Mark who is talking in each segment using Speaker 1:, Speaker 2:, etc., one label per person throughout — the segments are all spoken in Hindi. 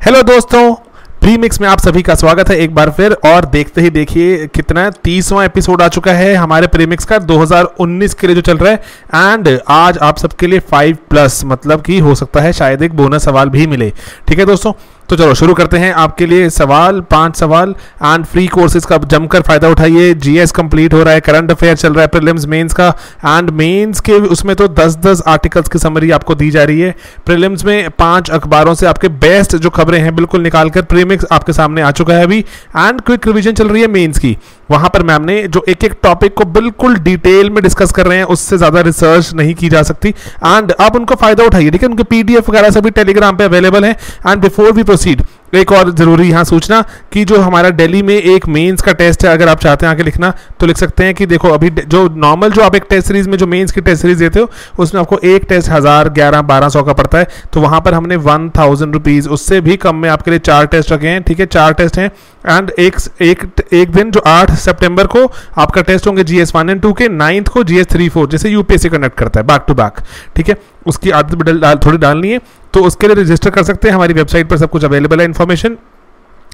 Speaker 1: हेलो दोस्तों, प्री मिक्स में आप सभी का स्वागत है एक बार फिर। और देखते ही देखिए कितना 30वां एपिसोड आ चुका है हमारे प्री मिक्स का 2019 के लिए जो चल रहा है। एंड आज आप सबके लिए 5+ मतलब कि हो सकता है शायद एक बोनस सवाल भी मिले। ठीक है दोस्तों, तो चलो शुरू करते हैं। आपके लिए सवाल 5 सवाल एंड फ्री कोर्सेज का जमकर फायदा उठाइए। जीएस कंप्लीट हो रहा है, करंट अफेयर चल रहा है, प्रीलिम्स मेंस का एंड मेंस के उसमें तो 10-10 आर्टिकल्स की समरी आपको दी जा रही है। प्रीलिम्स में 5 अखबारों से आपके बेस्ट जो खबरें हैं बिल्कुल निकालकर प्रीमिक्स आपके सामने आ चुका है अभी। एंड क्विक रिवीजन चल रही है मेंस की, वहां पर मैम ने जो एक एक टॉपिक को बिल्कुल डिटेल में डिस्कस कर रहे हैं, उससे ज्यादा रिसर्च नहीं की जा सकती। एंड आप उनका फायदा उठाइए। ठीक है, उनके पीडीएफ वगैरह सभी टेलीग्राम पे अवेलेबल है। एंड बिफोर वी प्रोसीड, एक और जरूरी यहाँ सूचना कि जो हमारा दिल्ली में एक मेंस का टेस्ट है, अगर आप चाहते हैं आके लिखना तो लिख सकते हैं कि देखो अभी जो नॉर्मल जो आप एक टेस्ट सीरीज में जो मेंस की टेस्ट सीरीज देते हो उसमें आपको एक टेस्ट 1000, 1100, 1200 का पड़ता है। तो वहां पर हमने 1000 रुपीज उससे भी कम में आपके लिए 4 टेस्ट रखे हैं। ठीक है, 4 टेस्ट हैं। एंड एक दिन जो 8 सितंबर को आपका टेस्ट होंगे GS 1 and 2 के, 9th को GS 3, 4 जैसे यूपीएससी कंडक्ट करता है बैक टू बैक। ठीक है, उसकी आदत थोड़ी डालनी है, तो उसके लिए रजिस्टर कर सकते हैं। हमारी वेबसाइट पर सब कुछ अवेलेबल है इन्फॉर्मेशन।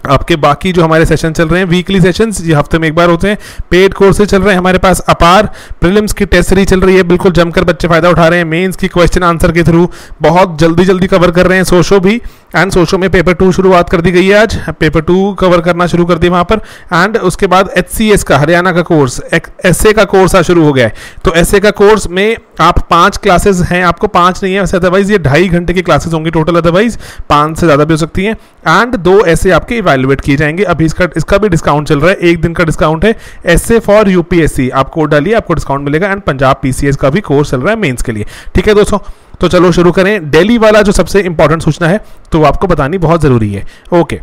Speaker 1: आपके बाकी जो हमारे सेशन चल रहे हैं वीकली सेशंस, ये हफ्ते में एक बार होते हैं। पेड कोर्सेज चल रहे हैं हमारे पास अपार। प्रीलिम्स की टेस्ट सीरीज चल रही है, बिल्कुल जमकर बच्चे फायदा उठा रहे हैं। मेंस की क्वेश्चन आंसर के थ्रू बहुत जल्दी कवर कर रहे हैं। सोशो भी, एंड सोशो में पेपर 2 शुरुआत कर दी गई है। आज पेपर 2 कवर करना शुरू कर दिया वहां पर। एंड उसके बाद HCS का हरियाणा का कोर्स, एसए का कोर्स आज शुरू हो गया है। तो एसए का कोर्स में आप 5 क्लासेस हैं, आपको 5 नहीं है वैसे, अदरवाइज ये 2.5 घंटे की क्लासेस होंगी टोटल, अदरवाइज 5 से ज़्यादा भी हो सकती हैं। एंड 2 ऐसे आपके इवैल्यूएट किए जाएंगे। अभी इसका भी डिस्काउंट चल रहा है, 1 दिन का डिस्काउंट है। एसए फॉर यूपीएससी आप कोड डालिए, आपको डिस्काउंट मिलेगा। एंड पंजाब PCS का भी कोर्स चल रहा है मेंस के लिए। ठीक है दोस्तों, तो चलो शुरू करें। दिल्ली वाला जो सबसे इंपॉर्टेंट सूचना है तो आपको बतानी बहुत जरूरी है। ओके,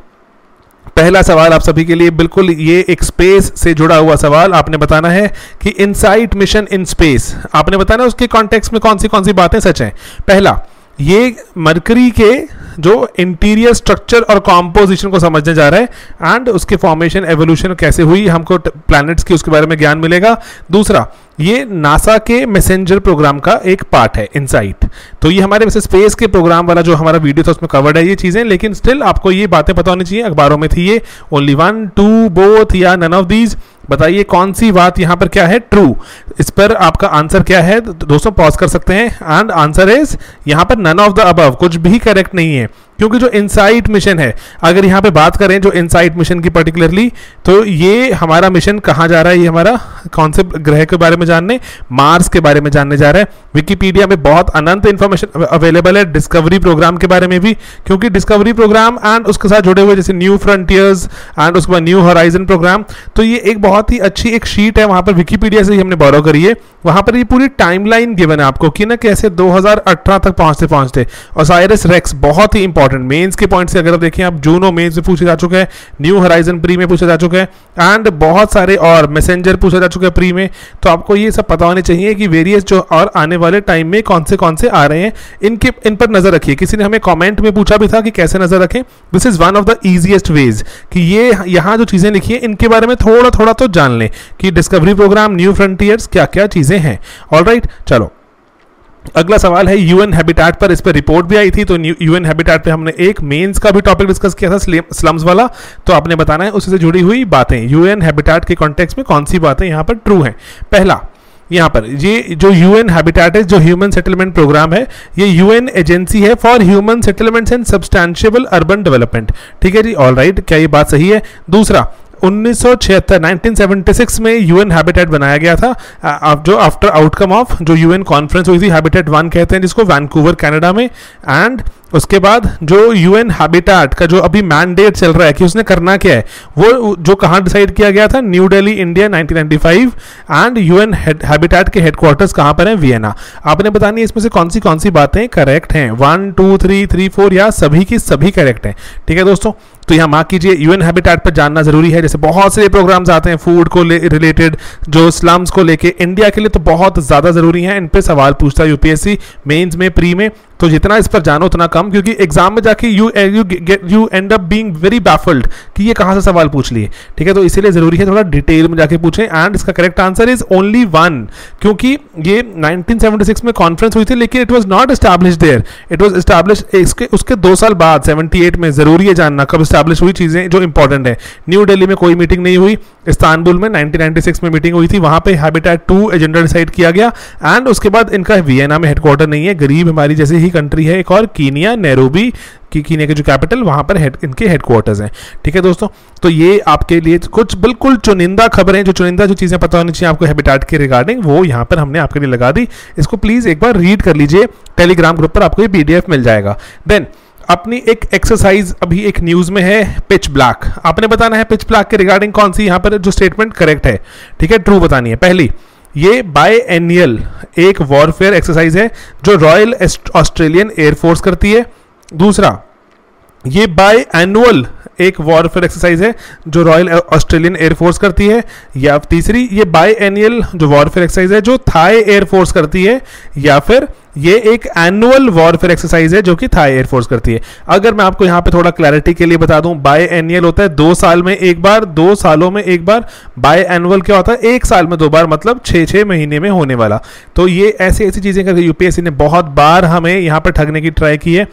Speaker 1: पहला सवाल आप सभी के लिए बिल्कुल ये एक स्पेस से जुड़ा हुआ सवाल। आपने बताना है कि इनसाइट मिशन इन स्पेस, आपने बताना है उसके कॉन्टेक्स्ट में कौन सी बातें सच हैं। पहला, ये मरकरी के जो इंटीरियर स्ट्रक्चर और कॉम्पोजिशन को समझने जा रहा है। एंड उसके फॉर्मेशन एवोल्यूशन कैसे हुई, हमको प्लैनेट्स की उसके बारे में ज्ञान मिलेगा। दूसरा, ये नासा के मैसेंजर प्रोग्राम का एक पार्ट है इनसाइट। तो ये हमारे वैसे स्पेस के प्रोग्राम वाला जो हमारा वीडियो था उसमें कवर्ड है ये चीजें, लेकिन स्टिल आपको ये बातें पता होनी चाहिए। अखबारों में थी ये, ओनली 1, 2, बोथ या नन ऑफ दीज। बताइए कौन सी बात यहां पर क्या है ट्रू। इस पर आपका आंसर क्या है दोस्तों, पॉज कर सकते हैं। एंड आंसर इज यहां पर नन ऑफ द अबव, कुछ भी करेक्ट नहीं है। क्योंकि जो इनसाइट मिशन है, अगर यहाँ पे बात करें जो इनसाइट मिशन की पर्टिकुलरली, तो ये हमारा मिशन कहाँ जा रहा है, ये हमारा कौन से ग्रह के बारे में जानने, मार्स के बारे में जानने जा रहा है। विकिपीडिया में बहुत अनंत इंफॉर्मेशन अवेलेबल है डिस्कवरी प्रोग्राम के बारे में भी, क्योंकि डिस्कवरी प्रोग्राम एंड उसके साथ जुड़े हुए जैसे न्यू फ्रंटियर्स एंड उसके बाद न्यू हॉराइजन प्रोग्राम, तो ये एक बहुत ही अच्छी एक शीट है, वहां पर विकिपीडिया से ही हमने बोरो करी है। वहां पर ये पूरी टाइमलाइन गिवन है आपको कि ना कैसे 2018 तक पहुंचते। ओसाइरिस रेक्स बहुत ही इंपॉर्टेंट मेंस के पॉइंट से अगर आप देखें, आप जूनो मेंस में पूछा जा चुका है, न्यू हॉराइजन प्री में पूछा जा चुका है, एंड बहुत सारे और मैसेंजर पूछा जा चुका है प्री में। तो आपको ये सब पता होने चाहिए कि वेरियस जो और आने वाले टाइम में कौन से आ रहे हैं, इन पर नजर रखिए। किसी ने हमें कमेंट में पूछा भी था कि कैसे नजर रखें। This is one of the easiest ways कि ये यहाँ जो चीजें लिखी है इनके बारे में थोड़ा तो जान लें कि डिस्कवरी प्रोग्राम, न्यू फ्रंटियर्स क्या क्या चीजें हैं। ऑलराइट, चलो अगला सवाल है यूएन हैबिटेट पर। इस पर रिपोर्ट भी आई थी, तो यूएन हैबिटेट पे हमने एक मेंस का भी टॉपिक डिस्कस किया था, स्लम्स वाला। तो आपने बताना है उससे जुड़ी हुई बातें, यूएन हैबिटेट के कॉन्टेक्स्ट में कौन सी बातें यहाँ पर ट्रू हैं। पहला, यहाँ पर ये जो यूएन हैबिटेट है, जो ह्यूमन सेटलमेंट प्रोग्राम है, ये यूएन एजेंसी है for human settlements and sustainable urban development. ठीक है जी, ऑलराइट, क्या ये बात सही है। दूसरा, 1976 में यूएन हैबिटेट बनाया गया था, जो आफ्टर आउटकम ऑफ जो यूएन कॉन्फ्रेंस हुई थी, हैबिटेट 1 कहते हैं जिसको, वैंकूवर कनाडा में। एंड उसके बाद जो यूएन हैबिटेट का जो अभी मैंडेट चल रहा है कि उसने करना क्या है, वो जो कहाँ डिसाइड किया गया था, new Delhi India 1995। And UN habitat के हेडक्वार्टर्स कहाँ पर हैं, वियना। आपने बतानी है इसमें से कौन सी बातें करेक्ट हैं, 1, 2, 3, 4 या सभी की सभी करेक्ट हैं। ठीक है दोस्तों, तो यहाँ मार्क कीजिए, यूएन हैबिटेट पर जानना जरूरी है। जैसे बहुत से प्रोग्राम्स आते हैं फूड को रिलेटेड, जो स्लम्स को लेके, इंडिया के लिए तो बहुत ज्यादा जरूरी है। इन पे सवाल पूछता है यूपीएससी मेंस में, प्री में। तो जितना इस पर जानो उतना कम, क्योंकि एग्जाम में जाके you and up being very baffled कि ये कहाँ से सवाल पूछ लिए, ठीक है। तो इसीलिए जरूरी है थोड़ा डिटेल में जाके पूछें। एंड इसका करेक्ट आंसर इज ओनली 1, क्योंकि ये 1976 में कॉन्फ्रेंस हुई थी, लेकिन it was not established there, it was established उसके 2 साल बाद 78 में। जरूरी है जानना कब एस्टैब्लिश हुई चीजें जो इंपॉर्टेंट है। न्यू दिल्ली में कोई मीटिंग नहीं हुई, इस्तांबुल में 1996 में मीटिंग हुई थी, वहां पे हैबिटेट 2 एजेंडा डिसाइड किया गया। एंड उसके बाद इनका वियना में हेडक्वार्टर नहीं है, गरीब हमारी जैसी ही कंट्री है एक और, कीनिया, नैरोबी, कीनिया के जो कैपिटल, वहां पर इनके हेडक्वार्टर्स हैं, ठीक है दोस्तों। तो ये आपके लिए कुछ बिल्कुल चुनिंदा खबरें, जो चुनिंदा जो चीजें पता होनी चाहिए आपको हैबिटेट के रिगार्डिंग, वो यहाँ पर हमने आपके लिए लगा दी। इसको प्लीज एक बार रीड कर लीजिए, टेलीग्राम ग्रुप पर आपको ये PDF मिल जाएगा। देन अपनी एक एक्सरसाइज अभी एक न्यूज में है, पिच ब्लैक। आपने बताना है पिच ब्लैक के रिगार्डिंग कौन सी यहाँ पर जो स्टेटमेंट करेक्ट है, ठीक है, ट्रू बतानी है। पहली, ये बाय एनियल एक वॉरफेयर एक्सरसाइज है जो रॉयल ऑस्ट्रेलियन एयरफोर्स करती है। दूसरा, ये बाय एनुअल एक वॉरफेयर एक्सरसाइज है जो रॉयल ऑस्ट्रेलियन एयरफोर्स करती है। या तीसरी, ये बाय एनियल जो वॉरफेयर एक्सरसाइज है जो थाई एयरफोर्स करती है। या फिर ये एक एनुअल वॉरफेयर एक्सरसाइज है जो कि थाई एयरफोर्स करती है। अगर मैं आपको यहाँ पे थोड़ा क्लैरिटी के लिए बता दूं, बाय एनियल होता है 2 साल में एक बार, 2 सालों में एक बार। बाय एनुअल क्या होता है, 1 साल में 2 बार, मतलब 6-6 महीने में होने वाला। तो ये ऐसी चीजें करके यूपीएससी ने बहुत बार हमें यहाँ पर ठगने की ट्राई की है,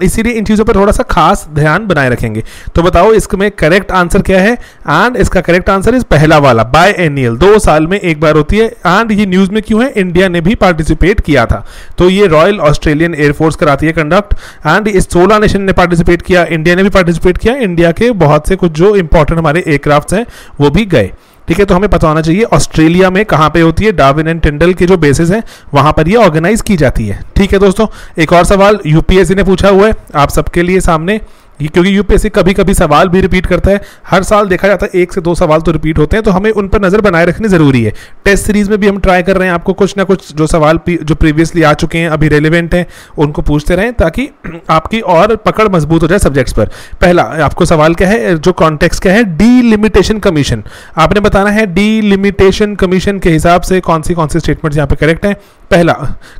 Speaker 1: इसीलिए इन चीजों पर थोड़ा सा खास ध्यान बनाए रखेंगे। तो बताओ इसमें करेक्ट आंसर क्या है। एंड इसका करेक्ट आंसर इज पहला वाला, बाय एनियल, 2 साल में एक बार होती है। एंड ये न्यूज में क्यों है, इंडिया ने भी पार्टिसिपेट किया था, तो ये रॉयल ऑस्ट्रेलियन एयरफोर्स कराती है कंडक्ट। एंड इस 16 नेशन ने पार्टिसिपेट किया, इंडिया ने भी पार्टिसिपेट किया, इंडिया के बहुत से कुछ जो इंपॉर्टेंट हमारे एयरक्राफ्ट हैं वो भी गए, ठीक है। तो हमें पता होना चाहिए ऑस्ट्रेलिया में कहां पे होती है, डार्विन एंड टिंडल के जो बेसिस हैं वहां पर ये ऑर्गेनाइज की जाती है, ठीक है दोस्तों। एक और सवाल यूपीएससी ने पूछा हुआ है आप सबके लिए सामने, क्योंकि यूपीएससी कभी कभी सवाल भी रिपीट करता है, हर साल देखा जाता है 1 से 2 सवाल तो रिपीट होते हैं, तो हमें उन पर नजर बनाए रखनी जरूरी है। टेस्ट सीरीज में भी हम ट्राई कर रहे हैं आपको कुछ ना कुछ जो सवाल जो प्रीवियसली आ चुके हैं, अभी रेलिवेंट हैं, उनको पूछते रहें ताकि आपकी और पकड़ मजबूत हो जाए सब्जेक्ट्स पर। पहला आपको सवाल क्या है, जो कॉन्टेक्स्ट क्या है, डीलिमिटेशन कमीशन। आपने बताना है डीलिमिटेशन कमीशन के हिसाब से कौन सी स्टेटमेंट्स यहाँ पे करेक्ट है। पहला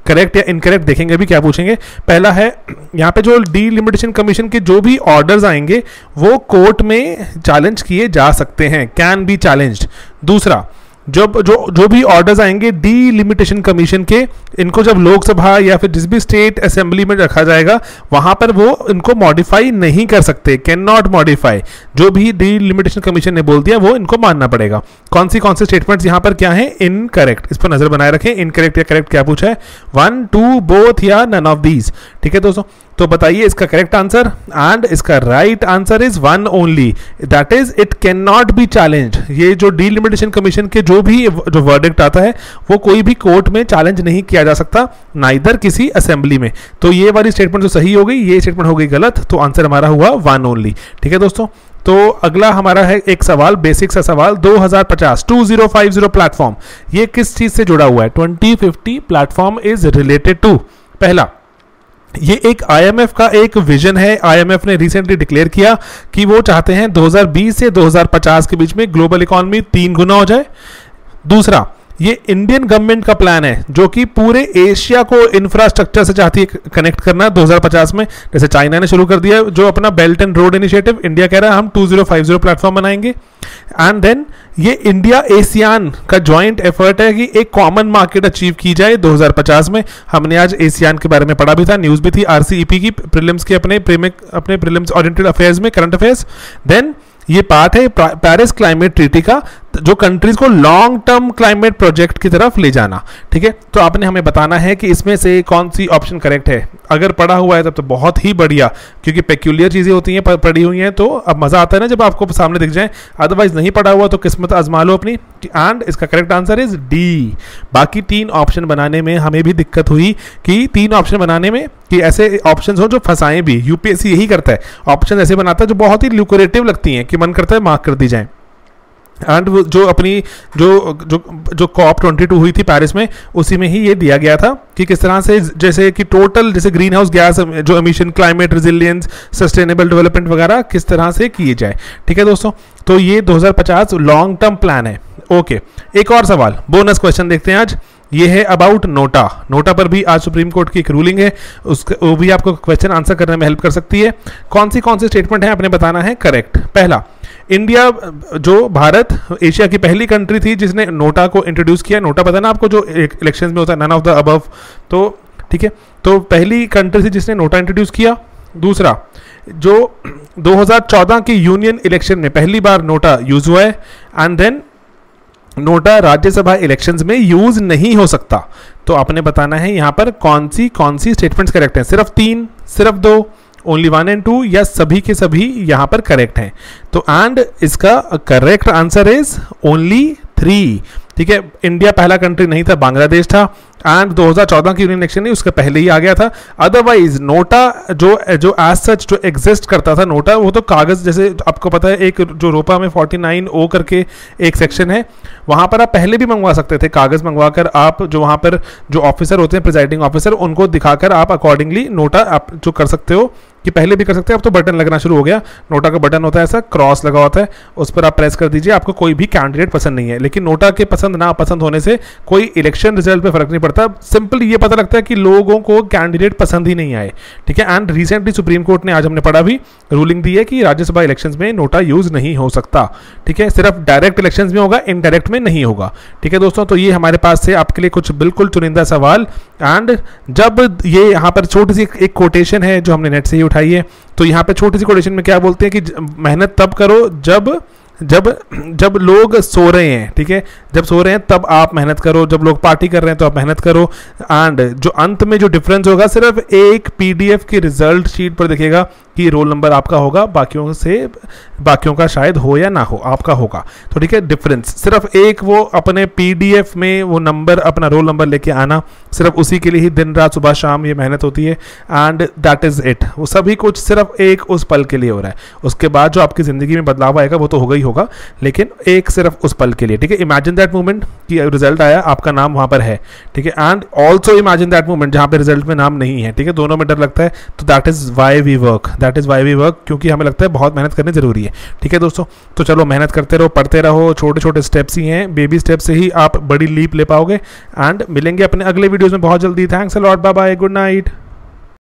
Speaker 1: करेक्ट या इनकरेक्ट देखेंगे अभी क्या पूछेंगे। पहला है यहाँ पे जो डीलिमिटेशन कमीशन के जो भी ऑर्डर्स आएंगे वो कोर्ट में चैलेंज किए जा सकते हैं, कैन बी चैलेंज्ड। दूसरा, जो भी ऑर्डर्स आएंगे डीलिमिटेशन कमीशन के, इनको जब लोकसभा या फिर जिस भी स्टेट असेंबली में रखा जाएगा वहां पर वो इनको मॉडिफाई नहीं कर सकते, कैन नॉट मॉडिफाई। जो भी डीलिमिटेशन कमीशन ने बोल दिया वो इनको मानना पड़ेगा। कौन सी स्टेटमेंट्स यहाँ पर क्या है, इनकरेक्ट, इस पर नजर बनाए रखें। इनकरेक्ट या करेक्ट क्या पूछा है, 1, 2, बोथ या नन ऑफ दीज, ठीक है दोस्तों। तो बताइए इसका करेक्ट आंसर। एंड इसका right answer is 1 only, that is it can not be challenged. ये जो डीलिमिटेशन कमीशन के जो वर्डिक्ट आता है वो कोई भी कोर्ट में चैलेंज नहीं किया जा सकता, नाइदर किसी असेंबली में। तो ये वाली स्टेटमेंट जो सही हो गई, ये स्टेटमेंट हो गई गलत, तो आंसर हमारा हुआ 1 ओनली, ठीक है दोस्तों। तो अगला हमारा है एक सवाल, बेसिक सा सवाल, 2050 प्लेटफॉर्म, ये किस चीज से जुड़ा हुआ है, 2050 प्लेटफॉर्म इज रिलेटेड टू। पहला, ये एक आईएमएफ का एक विजन है। आईएमएफ ने रिसेंटली डिक्लेयर किया कि वो चाहते हैं 2020 से 2050 के बीच में ग्लोबल इकोनॉमी 3 गुना हो जाए। दूसरा, ये इंडियन गवर्नमेंट का प्लान है जो कि पूरे एशिया को इंफ्रास्ट्रक्चर से चाहती है कनेक्ट करना 2050 में। जैसे चाइना ने शुरू कर दिया जो अपना belt and road initiative, India कह रहा है हम 2050 प्लेटफॉर्म बनाएंगे। एंड देन ये इंडिया एशियान का जॉइंट एफर्ट है कि एक कॉमन मार्केट अचीव की जाए 2050 में। हमने आज एशियान के बारे में पढ़ा भी था, न्यूज भी थी आरसीईपी की प्रीलिम्स के अपने प्रीलिम्स ओरिएंटेड अफेयर्स में, करंट अफेयर्स। देन ये पार्ट है पेरिस क्लाइमेट ट्रीटी का, जो कंट्रीज को लॉन्ग टर्म क्लाइमेट प्रोजेक्ट की तरफ ले जाना, ठीक है। तो आपने हमें बताना है कि इसमें से कौन सी ऑप्शन करेक्ट है। अगर पढ़ा हुआ है तब तो बहुत ही बढ़िया, क्योंकि पेक्यूलियर चीजें होती हैं पढ़ी हुई हैं तो अब मजा आता है ना जब आपको सामने दिख जाए। अदरवाइज नहीं पढ़ा हुआ तो किस्मत आजमा लो अपनी। एंड इसका करेक्ट आंसर इज डी। बाकी 3 ऑप्शन बनाने में हमें भी दिक्कत हुई कि 3 ऑप्शन बनाने में कि ऐसे ऑप्शंस हो जो फंसाएं भी। यूपीएससी यही करता है, ऑप्शन ऐसे बनाता है जो बहुत ही ल्यूक्रेटिव लगती हैं कि मन करता है मार्क कर दी जाए। एंड जो अपनी जो कॉप 22 हुई थी पेरिस में, उसी में ही ये दिया गया था कि किस तरह से जैसे कि टोटल जैसे ग्रीन हाउस गैस जो emission, climate resilience, sustainable development वगैरह किस तरह से किए जाए, ठीक है दोस्तों। तो ये 2050 लॉन्ग टर्म प्लान है। ओके, एक और सवाल, बोनस क्वेश्चन देखते हैं आज। ये है अबाउट नोटा। नोटा पर भी आज सुप्रीम कोर्ट की एक रूलिंग है, वो भी आपको क्वेश्चन आंसर करने में हेल्प कर सकती है। कौन सी स्टेटमेंट है आपने बताना है करेक्ट। पहला, इंडिया जो भारत एशिया की पहली कंट्री थी जिसने नोटा को इंट्रोड्यूस किया। नोटा पता ना आपको, जो इलेक्शंस में होता है नन ऑफ द अबव, तो ठीक है, तो पहली कंट्री थी जिसने नोटा इंट्रोड्यूस किया। दूसरा, जो 2014 की यूनियन इलेक्शन में पहली बार नोटा यूज हुआ है, and then NOTA Rajya Sabha elections में यूज नहीं हो सकता। तो आपने बताना है यहां पर कौन सी स्टेटमेंट्स करेक्ट हैं। सिर्फ 3, सिर्फ 2, ओनली 1 and 2, या सभी के सभी यहां पर करेक्ट हैं। तो एंड इसका करेक्ट आंसर इज ओनली 3। ठीक है, इंडिया पहला कंट्री नहीं था, बांग्लादेश था, एंड 2014 की यूनियन इलेक्शन नहीं, उसके पहले ही आ गया था। अदरवाइज नोटा जो एज सच जो एग्जिस्ट करता था नोटा, वो तो कागज, जैसे आपको पता है एक जो रोपा में 49O करके एक सेक्शन है, वहां पर आप पहले भी मंगवा सकते थे। कागज मंगवाकर आप जो वहां पर जो ऑफिसर होते हैं, प्रिजाइडिंग ऑफिसर, उनको दिखाकर आप अकॉर्डिंगली नोटा आप जो कर सकते हो, कि पहले भी कर सकते हैं। अब तो बटन लगना शुरू हो गया। नोटा का बटन होता है ऐसा, क्रॉस लगा होता है, उस पर आप प्रेस कर दीजिए। आपको कोई भी कैंडिडेट पसंद नहीं है, लेकिन नोटा के पसंद ना पसंद होने से कोई इलेक्शन रिजल्ट पे फर्क नहीं पड़ता। सिंपल ये पता लगता है कि लोगों को कैंडिडेट पसंद ही नहीं आए। ठीक है, एंड रिसेंटली सुप्रीम कोर्ट ने, आज हमने पढ़ा भी, रूलिंग दी है कि राज्यसभा इलेक्शंस में नोटा यूज नहीं हो सकता। ठीक है, सिर्फ डायरेक्ट इलेक्शंस में होगा, इनडायरेक्ट में नहीं होगा। ठीक है दोस्तों, तो ये हमारे पास से आपके लिए कुछ बिल्कुल चुनिंदा सवाल। एंड जब ये यहाँ पर छोटी सी एक कोटेशन है जो हमने नेट से ही उठाई है, तो यहाँ पे छोटी सी कोटेशन में क्या बोलते हैं कि मेहनत तब करो जब लोग सो रहे हैं। ठीक है, जब सो रहे हैं तब आप मेहनत करो, जब लोग पार्टी कर रहे हैं तो आप मेहनत करो। एंड जो अंत में जो डिफरेंस होगा, सिर्फ एक पीडीएफ की रिजल्ट शीट पर दिखेगा कि रोल नंबर आपका होगा, बाकियों का शायद हो या ना हो, आपका होगा। तो ठीक है, डिफरेंस सिर्फ एक, वो अपने पीडीएफ में वो नंबर, अपना रोल नंबर लेके आना, सिर्फ उसी के लिए ही दिन रात सुबह शाम ये मेहनत होती है। एंड दैट इज इट, वो सभी कुछ सिर्फ एक उस पल के लिए हो रहा है। उसके बाद जो आपकी जिंदगी में बदलाव आएगा वो तो होगा ही होगा, लेकिन एक सिर्फ उस पल के लिए। ठीक है, इमेजिन दैट मोमेंट कि रिजल्ट आया, आपका नाम वहां पर है। ठीक है, and also imagine that moment जहां पे रिजल्ट में नाम नहीं है। ठीक है, दोनों में डर लगता है। तो that is why we work, क्योंकि हमें लगता है बहुत मेहनत करनी जरूरी है। ठीक है दोस्तों, तो चलो मेहनत करते रहो, पढ़ते रहो, छोटे छोटे स्टेप्स ही हैं, बेबी स्टेप से ही आप बड़ी लीप ले पाओगे। एंड मिलेंगे अपने अगले वीडियोस में बहुत जल्दी। Thanks a lot, bye bye, good night.